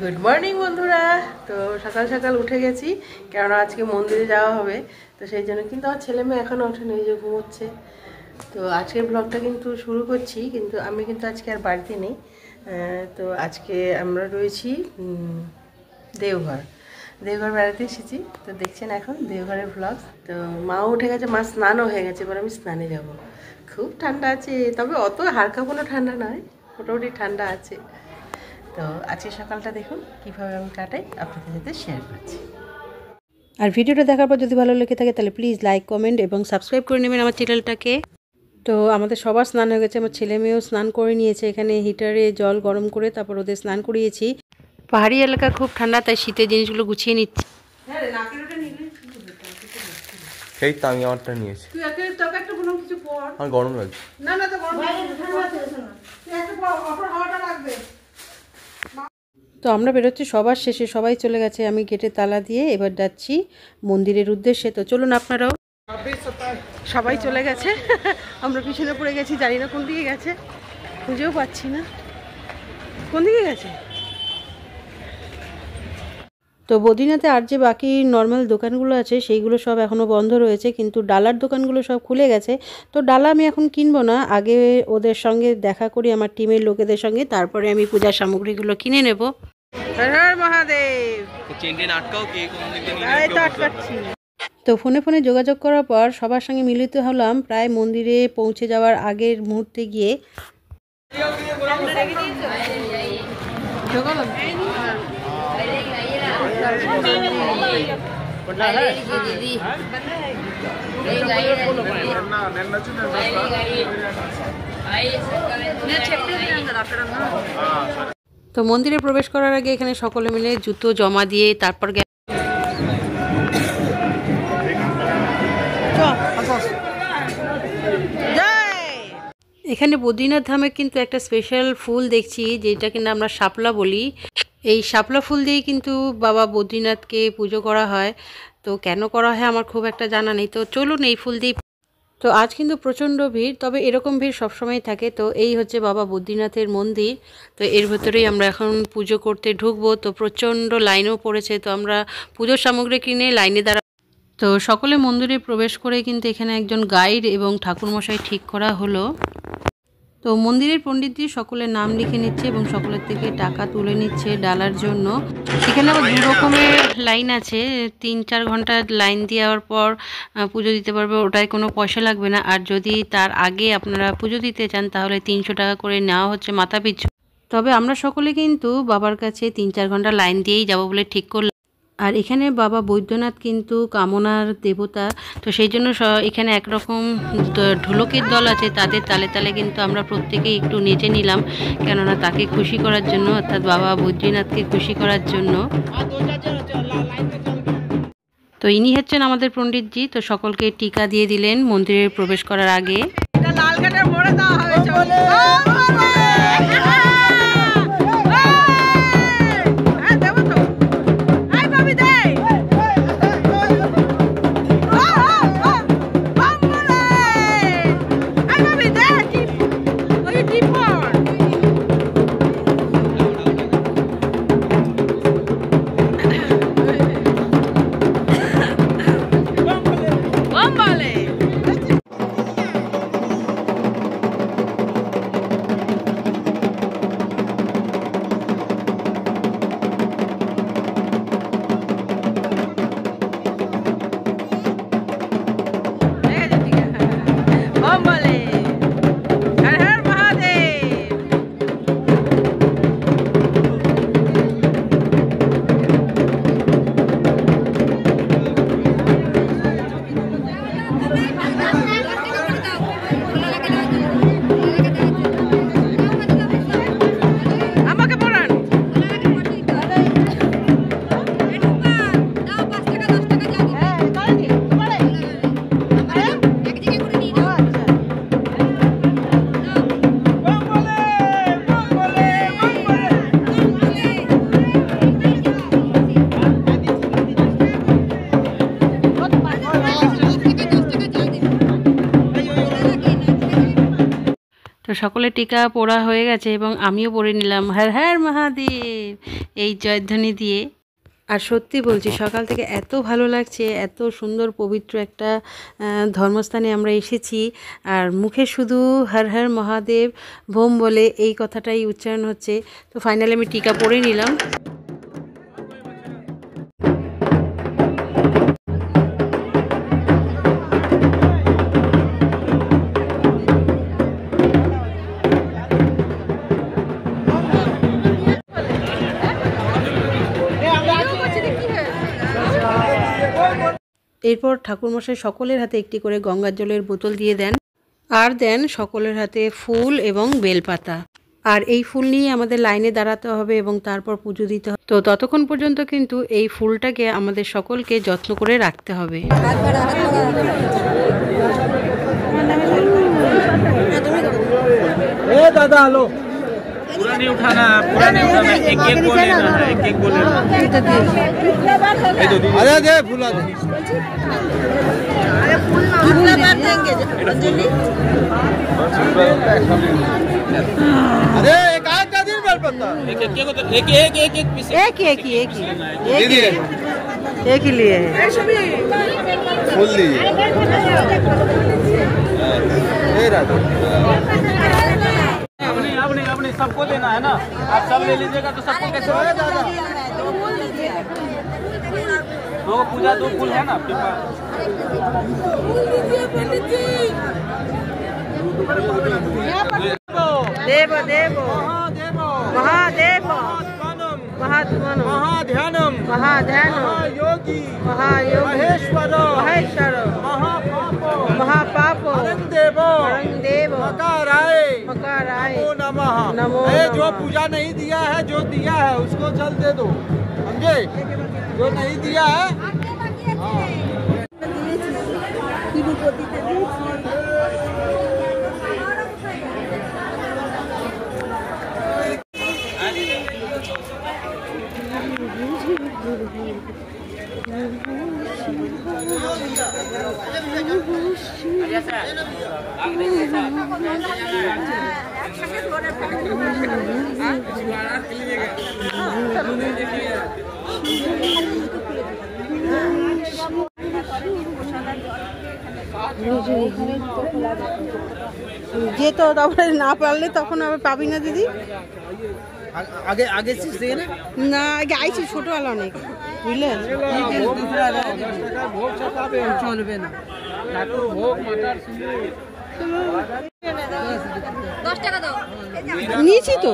Good morning বন্ধুরা। তো সকাল সকাল উঠে গেছি, কারণ আজকে মন্দিরে যাওয়া হবে। তো সেই জন্য কিন্তু আমার ছেলে মেয়ে এখনও ওঠেনি, যে ঘুমোচ্ছে। তো আজকের ব্লগটা কিন্তু শুরু করছি, কিন্তু আমি কিন্তু আজকে আর বাড়িতে নেই। তো আজকে আমরা রয়েছি দেওঘর বেড়াতে এসেছি। তো দেখছেন এখন দেওঘরের ব্লগ। তো মাও উঠে গেছে, মা স্নানও হয়ে গেছে, এবার আমি স্নানে যাব। খুব ঠান্ডা আছে, তবে অত হালকা কোনো ঠান্ডা নয়, মোটামুটি ঠান্ডা আছে। তো আজকে সকালটা দেখুন কীভাবে আমি কাটাই, আপনাদের সাথে শেয়ার করছি। আর ভিডিওটা দেখার পর যদি ভালো লেগে থাকে তাহলে প্লিজ লাইক, কমেন্ট এবং সাবস্ক্রাইব করে নেবেন আমার চ্যানেলটাকে। তো আমাদের সবার স্নান হয়ে গেছে, আমার ছেলে মেয়েও স্নান করে নিয়েছে। এখানে হিটারে জল গরম করে তারপর ওদের স্নান করিয়েছি। পাহাড়ি এলাকা খুব ঠান্ডা, তাই শীতের জিনিসগুলো গুছিয়ে নিচ্ছি। এই তো আমি আমারটা নিয়েছি। আমার গরম লাগছে। তো আমরা বেরোচ্ছি সবার শেষে, সবাই চলে গেছে, আমি গেটে তালা দিয়ে এবার যাচ্ছি মন্দিরের উদ্দেশ্যে। তো চলুন আপনারাও। সবাই চলে গেছে, আমরা পিছনে পড়ে গেছি, জানি না কোন দিকে গেছে, খুঁজেও পাচ্ছি না কোন দিকে গেছে। তো বদ্রীনাথে আর যে বাকি নর্মাল দোকানগুলো আছে সেইগুলো সব এখনও বন্ধ রয়েছে, কিন্তু ডালার দোকানগুলো সব খুলে গেছে। তো ডালা আমি এখন কিনবো না, আগে ওদের সঙ্গে দেখা করি, আমার টিমের লোকেদের সঙ্গে, তারপরে আমি পূজার সামগ্রীগুলো কিনে নেব। হর হর মহাদেব। তো ফোনে যোগাযোগ করার পর সবার সঙ্গে মিলিত হলাম প্রায় মন্দিরে পৌঁছে যাওয়ার আগের মুহূর্তে গিয়ে। তো মন্দিরে প্রবেশ করার আগে এখানে সকলে মিলে জুতো জমা দিয়ে তারপর এখানে বদ্রীনাথ ধামে কিন্তু একটা স্পেশাল ফুল দেখছি, যেটা কিনা আমরা শাপলা বলি। এই শাপলা ফুল দিয়েই কিন্তু বাবা বদ্রীনাথকে পুজো করা হয়। তো কেন করা হয় আমার খুব একটা জানা নেই। তো চলুন এই ফুল দিয়ে। তো আজ কিন্তু প্রচণ্ড ভিড়, তবে এরকম ভিড় সবসময় থাকে। তো এই হচ্ছে বাবা বদ্রীনাথের মন্দির। তো এর ভেতরেই আমরা এখন পুজো করতে ঢুকবো। তো প্রচণ্ড লাইনও পড়েছে, তো আমরা পুজোর সামগ্রী কিনে লাইনে দাঁড়া। তো সকলে মন্দিরে প্রবেশ করে কিন্তু এখানে একজন গাইড এবং ঠাকুরমশাই ঠিক করা হলো। তো মন্দিরের পণ্ডিতজি সকলের নাম লিখে নিচ্ছে এবং সকলের থেকে টাকা তুলে নিচ্ছে ডালার জন্য। এখানে আবার দু রকমের লাইন আছে, 3-4 ঘন্টা লাইন দেওয়ার পর পুজো দিতে পারবে, ওটায় কোনো পয়সা লাগবে না। আর যদি তার আগে আপনারা পুজো দিতে চান তাহলে 300 টাকা করে নেওয়া হচ্ছে মাথা পিছু। তবে আমরা সকলে কিন্তু বাবার কাছে 3-4 ঘন্টা লাইন দিয়েই যাব বলে ঠিক করলাম। আর এখানে বাবা বৈদ্যনাথ কিন্তু কামনার দেবতা, তো সেই জন্য এখানে একরকম ঢোলকের দল আছে, তাদের তালে তালে কিন্তু আমরা প্রত্যেকেই একটু নেচে নিলাম, কেননা তাকে খুশি করার জন্য, অর্থাৎ বাবা বৈদ্যনাথকে খুশি করার জন্য। তো ইনি হচ্ছেন আমাদের পণ্ডিতজি। তো সকলকে টিকা দিয়ে দিলেন মন্দিরে প্রবেশ করার আগে। সকলের টিকা পড়া হয়ে গেছে এবং আমিও পড়ে নিলাম হর হর মহাদেব এই জয়ধ্বনি দিয়ে। আর সত্যি বলছি সকাল থেকে এত ভালো লাগছে, এত সুন্দর পবিত্র একটা ধর্মস্থানে আমরা এসেছি, আর মুখে শুধু হর হর মহাদেব ভোম বলে এই কথাটাই উচ্চারণ হচ্ছে। তো ফাইনালি আমি টিকা পরে নিলাম। এরপর ঠাকুরমশাই সকলের হাতে একটি করে গঙ্গার জলের বোতল দিয়ে দেন, আর দেন সকলের হাতে ফুল এবং বেলপাতা। আর এই ফুল নিয়ে আমাদের লাইনে দাঁড়াতে হবে এবং তারপর পুজো দিতে হবে। তো ততক্ষণ পর্যন্ত কিন্তু এই ফুলটাকে আমাদের সকলকে যত্ন করে রাখতে হবে। দাদা হ্যালো, पूरा नहीं उठाना, पूरा नहीं उठाना, एक एक को लेना है, एक एक को लेना है। अरे दे फूला दे, अरे एक आध का दिन बेल पत्ता, एक एक को तो एक एक एक एक पीस एक ही लिए है फूल दीजिए। अपने सबको देना है ना, आप सब ले लीजिएगा तो सबको कैसे होगा दादा? दो पूजा दो फूल है ना आपके पास? देव देव महादेव महात्मनो महाध्यानम महाध्यानो महायोगी महायोग महेश्वर महेश्वर महापापो महापापो देवो परमदेव मकाराय मकाराय नमो नमः। नमो अरे जो नमः। पूजा नहीं दिया है, जो दिया है उसको जल दे दो, समझे? जो नहीं दिया है हाँ। যে তো তারপরে না পারলে তখন আবার পাবি না দিদি। आगे आगे से ना না আগে আইছি ছোটবেলা অনেক, বুঝলেন? भोग चढ़ावे চলবে না। भोग मटर নিয়েছি তো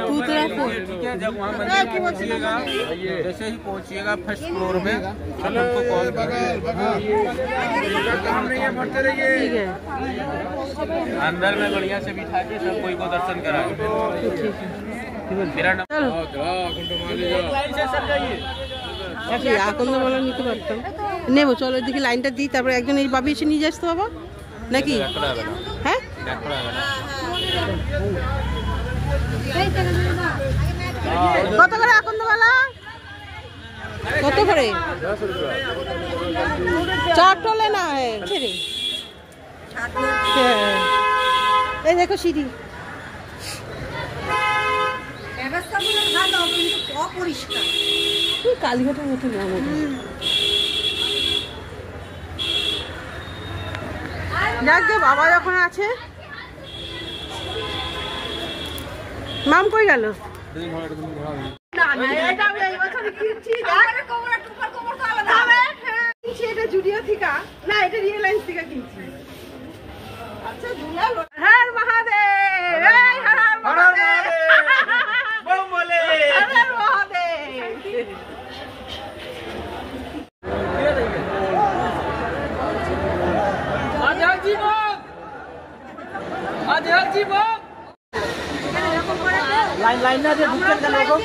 ठीक है, जब वहाँ मंदिर पहुँचिएगा, जैसे ही पहुँचिएगा फर्स्ट फ्लोर में सब हमको कॉल करिए, ঠিক আছে अंदर में बढ़िया से बिठा के सब कोई को दर्शन कराएंगे। मेरा नाम लाइन से सर जाइए। আকন্দ বলা নিতে পারতাম, নেবো চলো দেখি লাইনটা দিই, তারপরে একজন এই বাবি এসে নিয়ে আসতে বাবা নাকি? হ্যাঁ কত করে আকন্দ বলা? কত করে? চার টলে না ছেড়ে। এই দেখো সিঁড়ি কালীঘাটের মতো যাক গে, বাবা যখন আছে। মাম কই গেল? জুডিও থেকে না, এটা রিয়েলাইন্স থেকে কিনছি। আচ্ছা হর মহাদেব, হর মহাদেব बम बोले। হর মহাদেব। लाइन लाइन ना दे ढुके गए लोग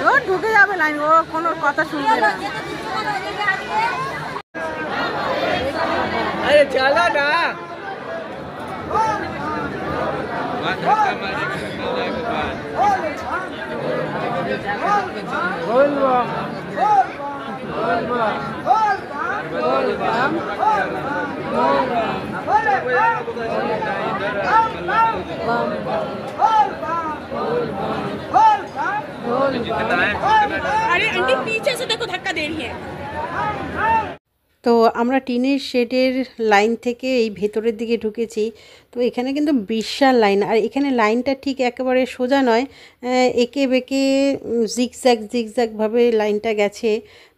ও ঢুকে যাবে লাইন, ও কোনো কথা শুনবে না। अरे चला ना बोल अरे आंटी पीछे से देखो धक्का दे रही है। তো আমরা টিনের শেডের লাইন থেকে এই ভেতরের দিকে ঢুকেছি। তো এখানে কিন্তু বিশাল লাইন, আর এখানে লাইনটা ঠিক একেবারে সোজা নয়, এঁকে বেঁকে জিগজ্যাগ জিগজ্যাগভাবে লাইনটা গেছে।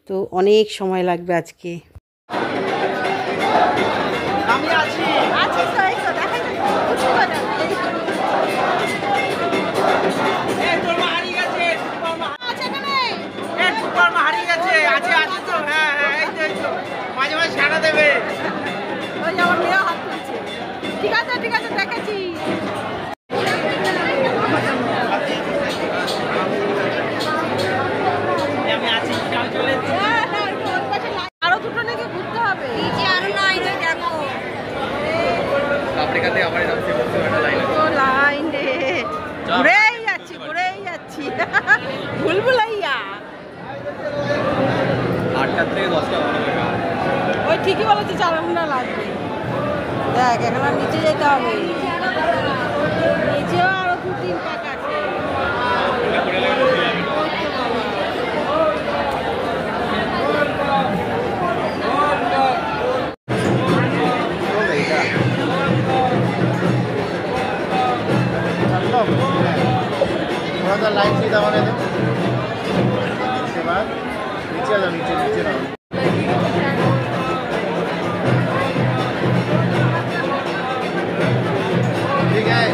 তো অনেক সময় লাগবে আজকে। ঠিক আছে ঠিক আছে দেখেছি। আরো দুটো নাকি ঘুরতে হবে, আরো নাই দেখো লাইন রে, ঘুরেই যাচ্ছি ভুলভুলাইয়া। 8টা থেকে 10টা ওই ঠিকই বলেছে 4 ঘন্টা লাগবে। দেখ এখন আর নিচে যেতে হবে, নিচেও আরো 2-3 পাক আছে। थोड़ा सा लाइट सीधा होने दो, उसके बाद नीचे जाओ, नीचे रहो। ठीक है,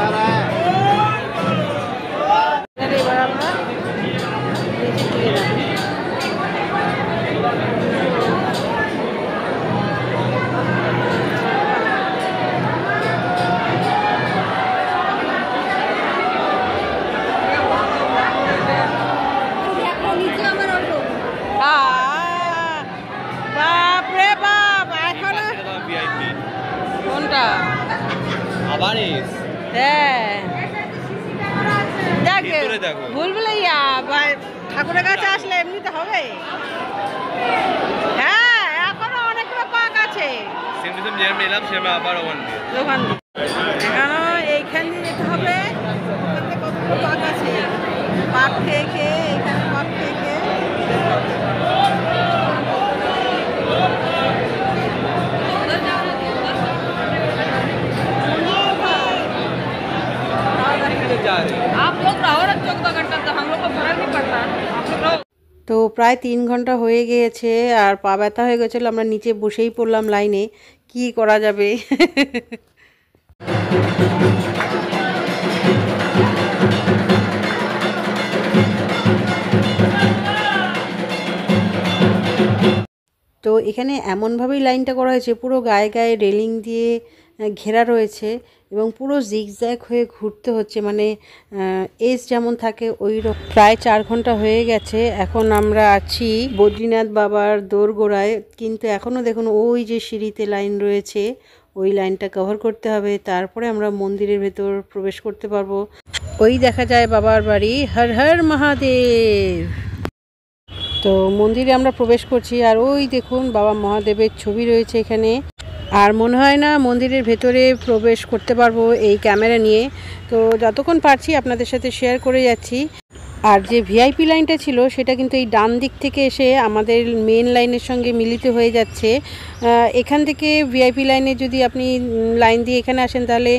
आ रहा है। এবার আমরা নিচে চলে যাবো। বাপরে বাপ, এখন কোনটা আবার ভুলভুলাইয়া ঠাকুরের কাছে আসলে এমনিতে হবে। হ্যাঁ এখনো অনেকগুলো পাক আছে, এখনো এইখান দিয়ে যেতে হবে। কতগুলো পাক আছে, পাক খেয়ে খেয়ে এখানে পাক খেয়ে খেয়ে आप लोग रहो ना 14 घंटा, तो हम लोग को फर्क नहीं पड़ता। आप लोग তো প্রায় 3 ঘন্টা হয়ে গিয়েছে, আর পা ব্যথা হয়ে গেছিলো। আমরা নিচে বসেই পড়লাম লাইনে, কি করা যাবে। তো এখানে এমনভাবেই লাইনটা করা হয়েছে, পুরো গায়ে গায়ে রেলিং দিয়ে ঘেরা রয়েছে এবং পুরো জিগজ্যাগ হয়ে ঘুরতে হচ্ছে, মানে এজ যেমন থাকে ওই রকম। প্রায় 4 ঘন্টা হয়ে গেছে, এখন আমরা আছি বদ্রীনাথ বাবার দোরগোড়ায়। কিন্তু এখনও দেখুন ওই যে সিঁড়িতে লাইন রয়েছে, ওই লাইনটা কভার করতে হবে, তারপরে আমরা মন্দিরের ভেতর প্রবেশ করতে পারবো। ওই দেখা যায় বাবার বাড়ি। হর হর মহাদেব। তো মন্দিরে আমরা প্রবেশ করছি, আর ওই দেখুন বাবা মহাদেবের ছবি রয়েছে এখানে। আর মনে হয় না মন্দিরের ভেতরে প্রবেশ করতে পারবো এই ক্যামেরা নিয়ে, তো যতক্ষণ পারছি আপনাদের সাথে শেয়ার করে যাচ্ছি। আর যে ভিআইপি লাইনটা ছিল সেটা কিন্তু এই ডান দিক থেকে এসে আমাদের মেন লাইনের সঙ্গে মিলিত হয়ে যাচ্ছে। এখান থেকে ভিআইপি লাইনে যদি আপনি লাইন দিয়ে এখানে আসেন তাহলে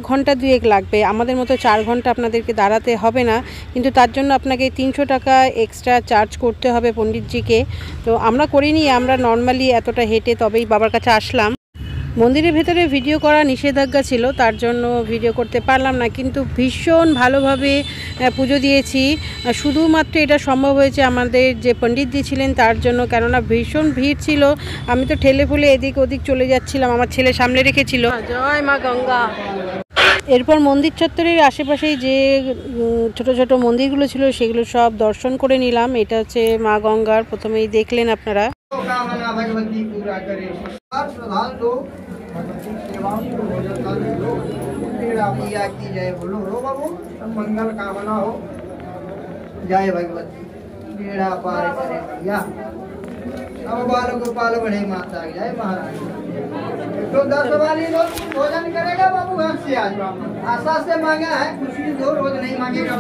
ঘন্টা 2 লাগবে। আমাদের মতো 4 ঘন্টা আপনাদেরকে দাঁড়াতে হবে না, কিন্তু তার জন্য আপনাকে 300 টাকা এক্সট্রা চার্জ করতে হবে পণ্ডিতজিকে। তো আমরা করিনি, আমরা নর্মালি এতটা হেঁটে তবেই বাবার কাছে আসলাম। মন্দিরের ভেতরে ভিডিও করা নিষেধাজ্ঞা ছিল, তার জন্য ভিডিও করতে পারলাম না, কিন্তু ভীষণ ভালোভাবে পুজো দিয়েছি। শুধুমাত্র এটা সম্ভব হয়েছে আমাদের যে পণ্ডিতজি ছিলেন তার জন্য, কেননা ভীষণ ভিড় ছিল। আমি তো ঠেলে ফুলে এদিক ওদিক চলে যাচ্ছিলাম, আমার ছেলে সামনে রেখেছিল। জয় মা গঙ্গা। এরপর মন্দির চত্বরের আশেপাশেই যে ছোট ছোট মন্দিরগুলো ছিল সেগুলো সব দর্শন করে নিলাম। এটা হচ্ছে মা গঙ্গার, প্রথমেই দেখলেন আপনারা। भगवती पूरा करे प्रधान दो भगवती सेवाओं को भोजन दो तेरा पिया की जय बोलो रो बाबू सब मंगल कामना हो। जय भगवती बेड़ा पार करे भैया। नव बाल गोपाल बड़े माता जय महाराज। तो 10 वाली रोज भोजन करेगा बाबू घर से आज ब्राह्मण आशा से मांगा है, खुशी दो रोज नहीं मांगेगा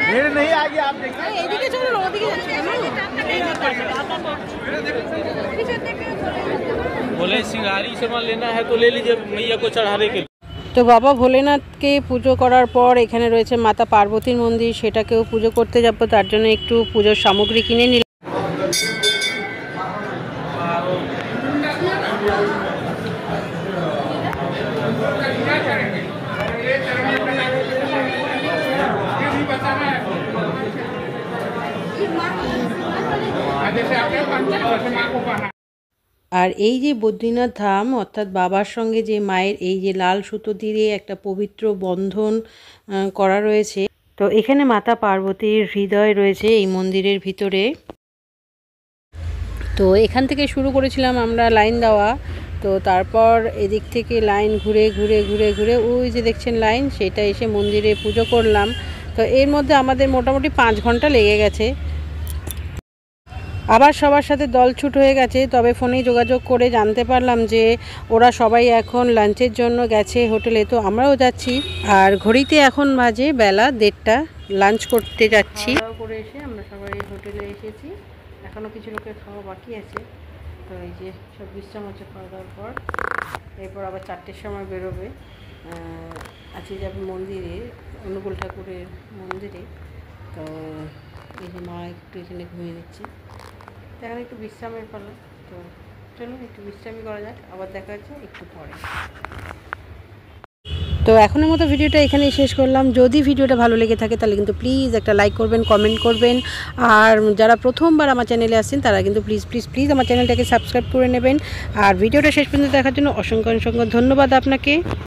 भीड़ नहीं आगे आप देखिए। এদিকে চলো না, ওদিকে যাচ্ছি बोले सिंगारी सामान लेना है तो ले लीजिए मैया को चढ़ाने के लिए। তো বাবা ভোলেনাথকে পুজো করার পর এখানে রয়েছে মাতা পার্বতীর মন্দির, সেটাকেও পুজো করতে যাব, তার জন্য একটু পুজোর সামগ্রী কিনে নিলাম। আর এই যে বদ্রীনাথ ধাম অর্থাৎ বাবার সঙ্গে যে মায়ের এই যে লাল সুতো দিয়ে একটা পবিত্র বন্ধন করা রয়েছে, তো এখানে মাতা পার্বতীর হৃদয় রয়েছে এই মন্দিরের ভিতরে। তো এখান থেকে শুরু করেছিলাম আমরা লাইন দেওয়া, তো তারপর এদিক থেকে লাইন ঘুরে ঘুরে ঘুরে ঘুরে ওই যে দেখছেন লাইন, সেটা এসে মন্দিরে পুজো করলাম। তো এর মধ্যে আমাদের মোটামুটি 5 ঘন্টা লেগে গেছে। আবার সবার সাথে দলছুট হয়ে গেছে, তবে ফোনে যোগাযোগ করে জানতে পারলাম যে ওরা সবাই এখন লাঞ্চের জন্য গেছে হোটেলে, তো আমরাও যাচ্ছি। আর ঘড়িতে এখন বাজে বেলা 1:30, লাঞ্চ করতে যাচ্ছি। খাওয়া করে এসে আমরা সবাই হোটেলে এসেছি, এখনও কিছু লোকের খাওয়া বাকি আছে। তো এই যে সব বিশ্রাম হচ্ছে খাওয়া দাওয়ার পর, এরপর আবার 4টের সময় বেরোবে। আজকে যাবে মন্দিরে, অনুকূল ঠাকুরের মন্দিরে। তো এই যে মা একটু এখানে ঘুমিয়ে নিচ্ছে, এখন একটু বিশ্রামের পালা। তো চলুন একটু বিশ্রামই করা যাক, আবার দেখা হচ্ছে একটু পরে। তো এখনের মতো ভিডিওটা এখানেই শেষ করলাম। যদি ভিডিওটা ভালো লেগে থাকে তাহলে কিন্তু প্লিজ একটা লাইক করবেন, কমেন্ট করবেন। আর যারা প্রথমবার আমার চ্যানেলে আসছেন তারা কিন্তু প্লিজ প্লিজ প্লিজ আমার চ্যানেলটাকে সাবস্ক্রাইব করে নেবেন। আর ভিডিওটা শেষ পর্যন্ত দেখার জন্য অসংখ্য অসংখ্য ধন্যবাদ আপনাকে।